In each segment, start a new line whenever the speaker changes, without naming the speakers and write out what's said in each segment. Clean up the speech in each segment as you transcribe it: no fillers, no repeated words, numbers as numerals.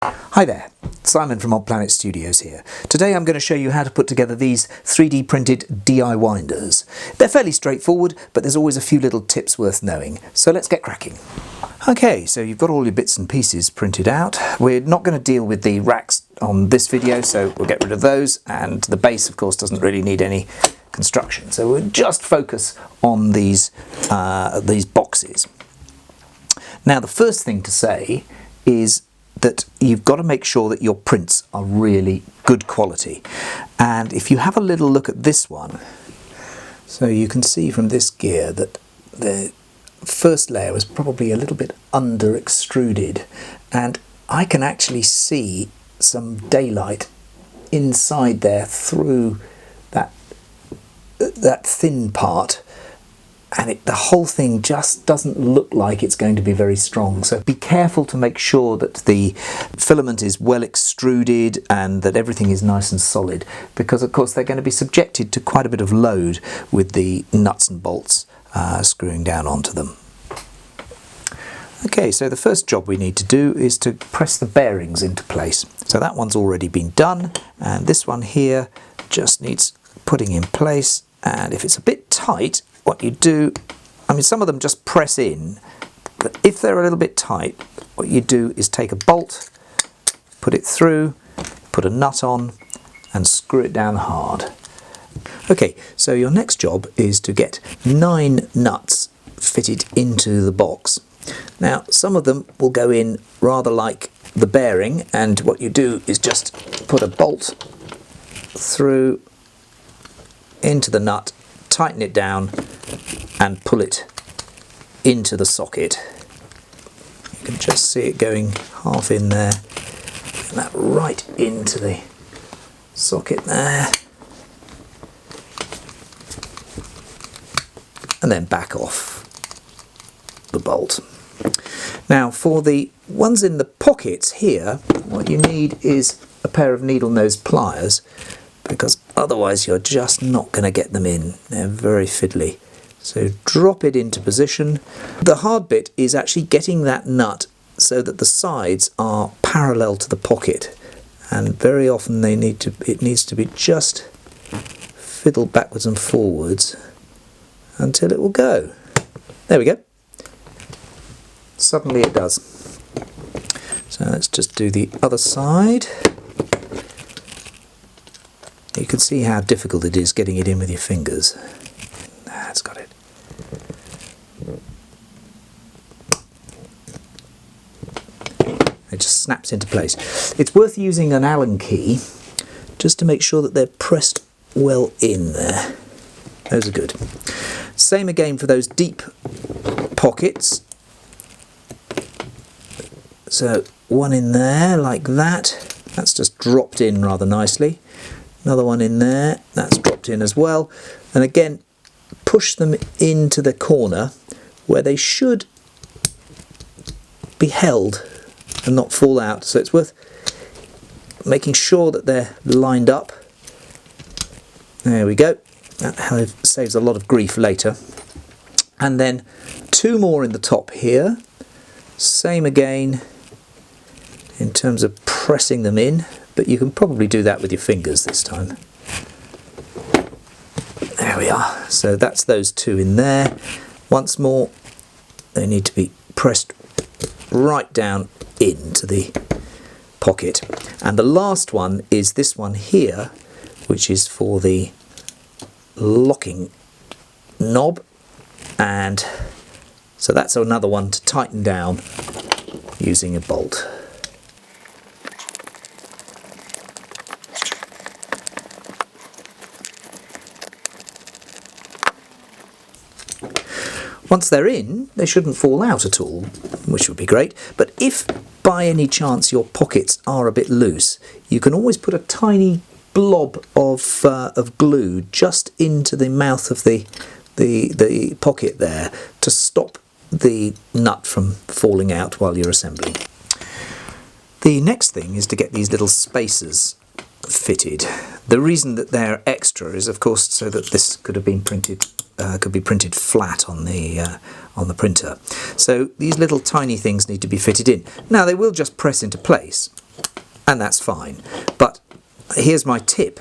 Hi there, Simon from Odd Planet Studios here. Today I'm going to show you how to put together these 3D printed DI winders. They're fairly straightforward, but there's always a few little tips worth knowing. So let's get cracking. Okay, so you've got all your bits and pieces printed out. We're not going to deal with the racks on this video, so we'll get rid of those, and the base of course doesn't really need any construction. So we'll just focus on these boxes. Now the first thing to say is that you've got to make sure that your prints are really good quality. And if you have a little look at this one, so you can see from this gear that the first layer was probably a little bit under extruded, and I can actually see some daylight inside there through that thin part, and the whole thing just doesn't look like it's going to be very strong. So be careful to make sure that the filament is well extruded and that everything is nice and solid, because of course they're going to be subjected to quite a bit of load with the nuts and bolts screwing down onto them. Okay, so the first job we need to do is to press the bearings into place. So that one's already been done, and this one here just needs putting in place. And if it's a bit tight, what you do, I mean, some of them just press in, but if they're a little bit tight, what you do is take a bolt, put it through, put a nut on, and screw it down hard. Okay, so your next job is to get 9 nuts fitted into the box. Now, some of them will go in rather like the bearing, and what you do is just put a bolt through into the nut, tighten it down, and pull it into the socket. You can just see it going half in there, and that right into the socket there, and then back off the bolt. Now for the ones in the pockets here, what you need is a pair of needle nose pliers, because otherwise you're just not going to get them in. They're very fiddly. So drop it into position. The hard bit is actually getting that nut so that the sides are parallel to the pocket, and very often it needs to be just fiddled backwards and forwards until it will go. There we go. Suddenly it does. So let's just do the other side. You can see how difficult it is getting it in with your fingers. That's got it. It just snaps into place. It's worth using an Allen key just to make sure that they're pressed well in there. Those are good. Same again for those deep pockets. So one in there like that. That's just dropped in rather nicely. Another one in there, that's dropped in as well. And again, push them into the corner where they should be held and not fall out. So it's worth making sure that they're lined up. There we go. That saves a lot of grief later. And then 2 more in the top here. Same again in terms of pressing them in, but you can probably do that with your fingers this time. There we are. So that's those 2 in there. Once more, they need to be pressed right down into the pocket. And the last one is this one here, which is for the locking knob. And so that's another one to tighten down using a bolt. Once they're in, they shouldn't fall out at all, which would be great. But if by any chance your pockets are a bit loose, you can always put a tiny blob of glue just into the mouth of the pocket there to stop the nut from falling out while you're assembling. The next thing is to get these little spacers fitted. The reason that they're extra is of course so that this could have been printed could be printed flat on the printer. So these little tiny things need to be fitted in. Now they will just press into place, and that's fine. But here's my tip,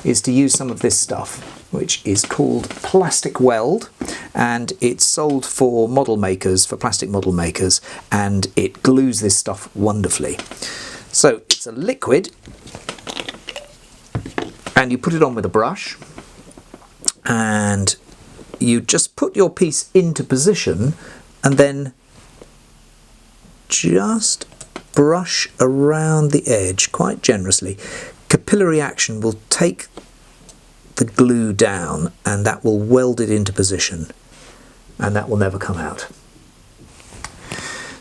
is to use some of this stuff, which is called Plastic Weld, and it's sold for model makers, for plastic model makers, and it glues this stuff wonderfully. So it's a liquid, and you put it on with a brush, and you just put your piece into position and then just brush around the edge quite generously. Capillary action will take the glue down and that will weld it into position, and that will never come out.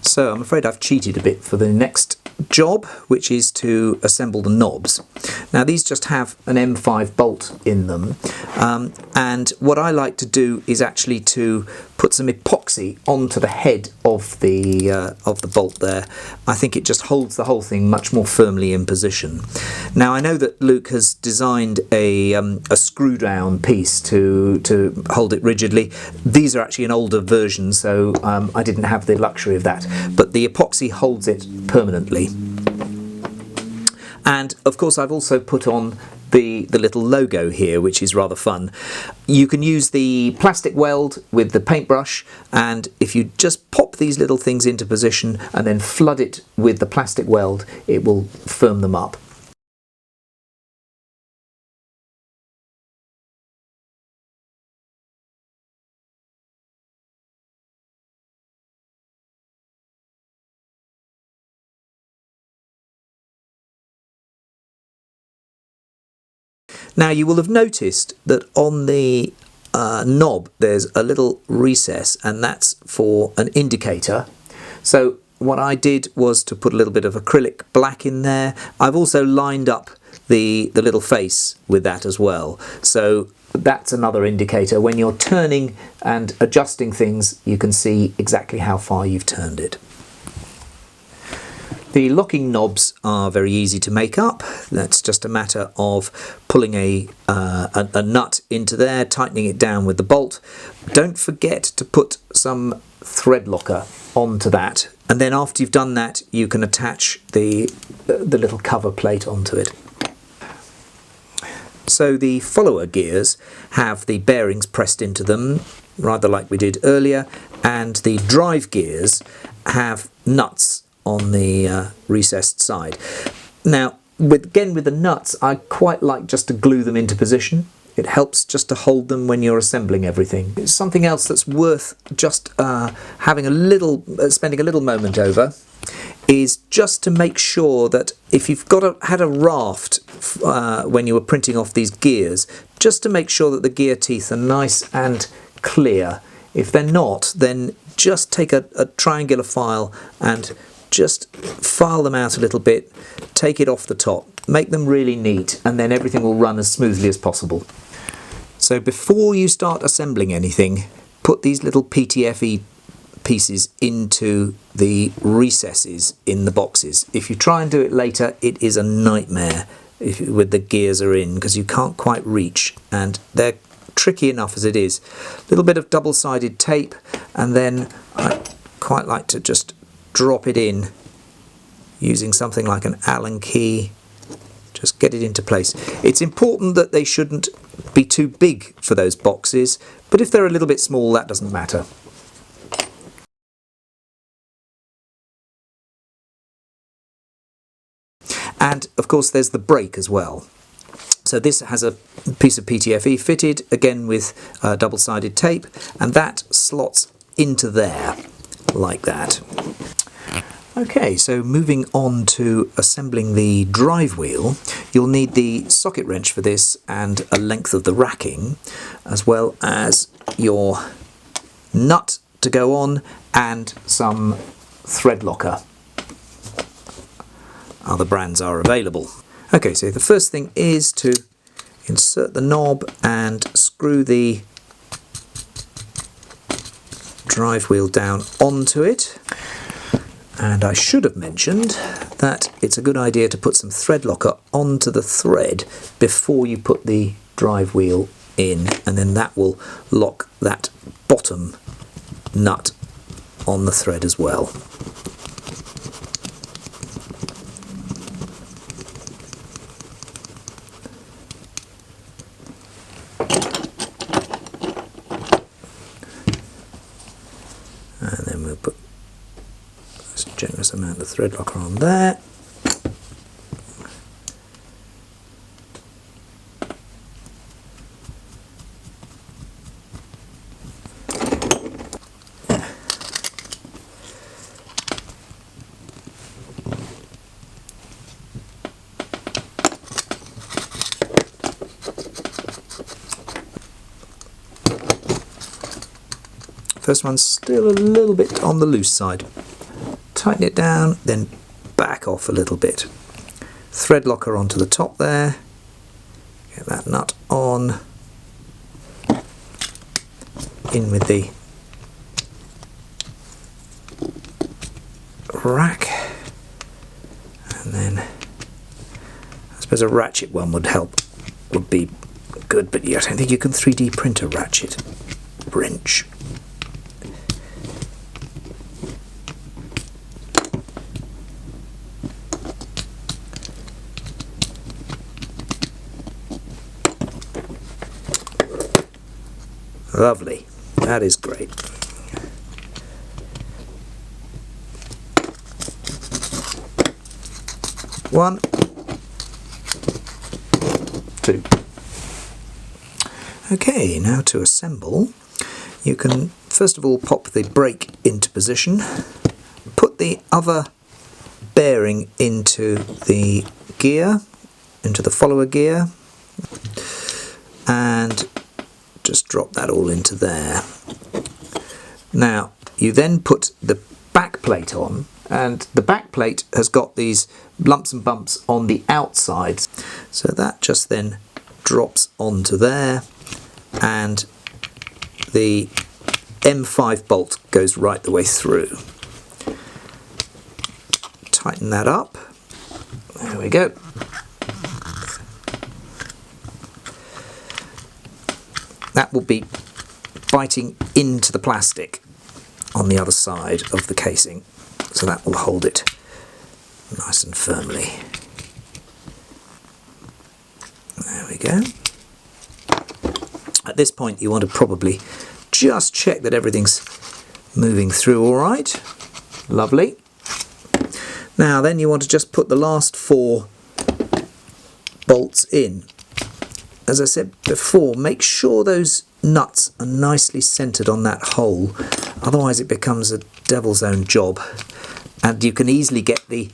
So I'm afraid I've cheated a bit for the next job, which is to assemble the knobs. Now these just have an M5 bolt in them, and what I like to do is actually to put some epoxy onto the head of the bolt there. I think it just holds the whole thing much more firmly in position. Now I know that Luke has designed a screw down piece to hold it rigidly. These are actually an older version, so I didn't have the luxury of that, but the epoxy holds it permanently. And of course I've also put on the little logo here, which is rather fun. You can use the Plastic Weld with the paintbrush, and if you just pop these little things into position and then flood it with the Plastic Weld, it will firm them up. Now you will have noticed that on the knob there's a little recess, and that's for an indicator. So what I did was to put a little bit of acrylic black in there. I've also lined up the little face with that as well. So that's another indicator. When you're turning and adjusting things, you can see exactly how far you've turned it. The locking knobs are very easy to make up. That's just a matter of pulling a nut into there, tightening it down with the bolt. Don't forget to put some thread locker onto that, and then after you've done that you can attach the little cover plate onto it. So the follower gears have the bearings pressed into them, rather like we did earlier, and the drive gears have nuts on the recessed side. Now again with the nuts, I quite like just to glue them into position. It helps just to hold them when you're assembling everything. It's something else that's worth just having spending a little moment over, is just to make sure that if you've had a raft when you were printing off these gears, just to make sure that the gear teeth are nice and clear. If they're not, then just take a triangular file and just file them out a little bit, take it off the top, make them really neat, and then everything will run as smoothly as possible. So before you start assembling anything, put these little PTFE pieces into the recesses in the boxes. If you try and do it later, it is a nightmare with the gears are in, because you can't quite reach, and they're tricky enough as it is. A little bit of double-sided tape, and then I quite like to just drop it in using something like an Allen key. Just get it into place. It's important that they shouldn't be too big for those boxes, but if they're a little bit small, that doesn't matter. And of course there's the brake as well. So this has a piece of PTFE fitted, again with double-sided tape, and that slots into there like that. Okay, so moving on to assembling the drive wheel, you'll need the socket wrench for this and a length of the racking, as well as your nut to go on and some thread locker. Other brands are available. Okay, so the first thing is to insert the knob and screw the drive wheel down onto it. And I should have mentioned that it's a good idea to put some thread locker onto the thread before you put the drive wheel in, and then that will lock that bottom nut on the thread as well. And then we'll put a generous amount of thread locker on there. First one's still a little bit on the loose side. Tighten it down, then back off a little bit. Thread locker onto the top there. Get that nut on. In with the rack. And then I suppose a ratchet one would help. Would be good, but I don't think you can 3D print a ratchet wrench. Lovely, that is great. One, two. Okay, now to assemble. You can first of all pop the brake into position, put the other bearing into the gear, into the follower gear, and just drop that all into there. Now you then put the back plate on, and the back plate has got these lumps and bumps on the outside, so that just then drops onto there, and the M5 bolt goes right the way through. Tighten that up. There we go. That will be biting into the plastic on the other side of the casing, so that will hold it nice and firmly. There we go. At this point you want to probably just check that everything's moving through all right. Lovely. Now then you want to just put the last 4 bolts in. As I said before, make sure those nuts are nicely centered on that hole, otherwise it becomes a devil's own job, and you can easily get the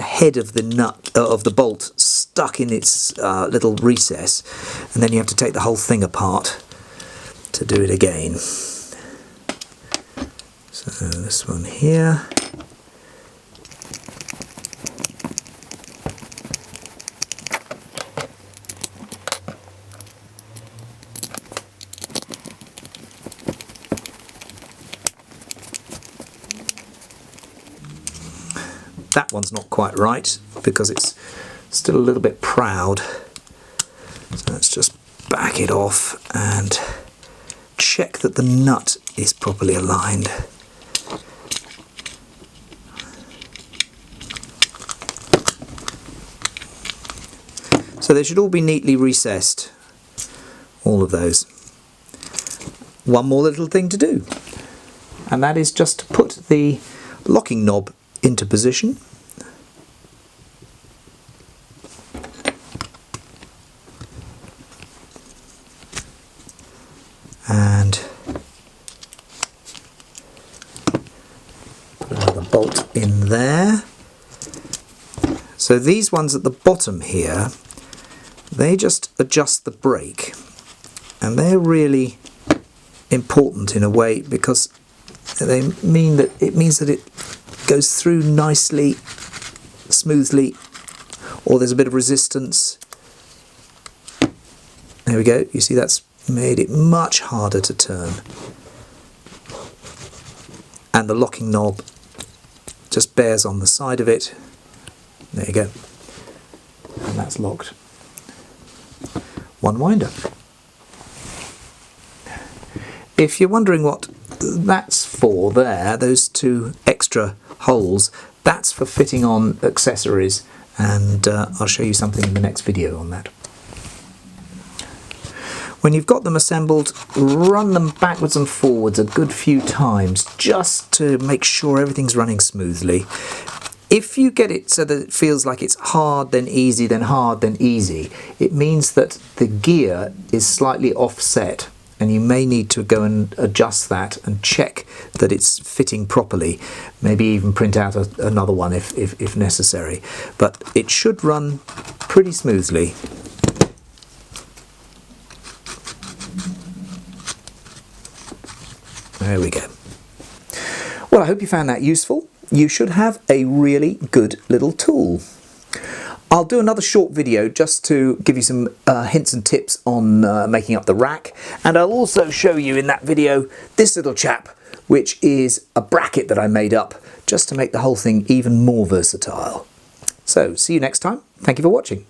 head of the nut of the bolt stuck in its little recess, and then you have to take the whole thing apart to do it again. So this one here. That one's not quite right because it's still a little bit proud. So let's just back it off and check that the nut is properly aligned. So they should all be neatly recessed, all of those. One more little thing to do, and that is just to put the locking knob into position. And put another bolt in there. So these ones at the bottom here, they just adjust the brake, and they're really important in a way because it means that it goes through nicely, smoothly, or there's a bit of resistance. There we go. You see, that's made it much harder to turn. And the locking knob just bears on the side of it. There you go. And that's locked. One winder. If you're wondering what that's for there, those 2 extra holes, that's for fitting on accessories, and I'll show you something in the next video on that. When you've got them assembled, run them backwards and forwards a good few times just to make sure everything's running smoothly. If you get it so that it feels like it's hard then easy then hard then easy, it means that the gear is slightly offset, and you may need to go and adjust that and check that it's fitting properly. Maybe even print out another one if necessary. But it should run pretty smoothly. There we go. Well, I hope you found that useful. You should have a really good little tool. I'll do another short video just to give you some hints and tips on making up the rack, and I'll also show you in that video this little chap, which is a bracket that I made up just to make the whole thing even more versatile. So, see you next time. Thank you for watching.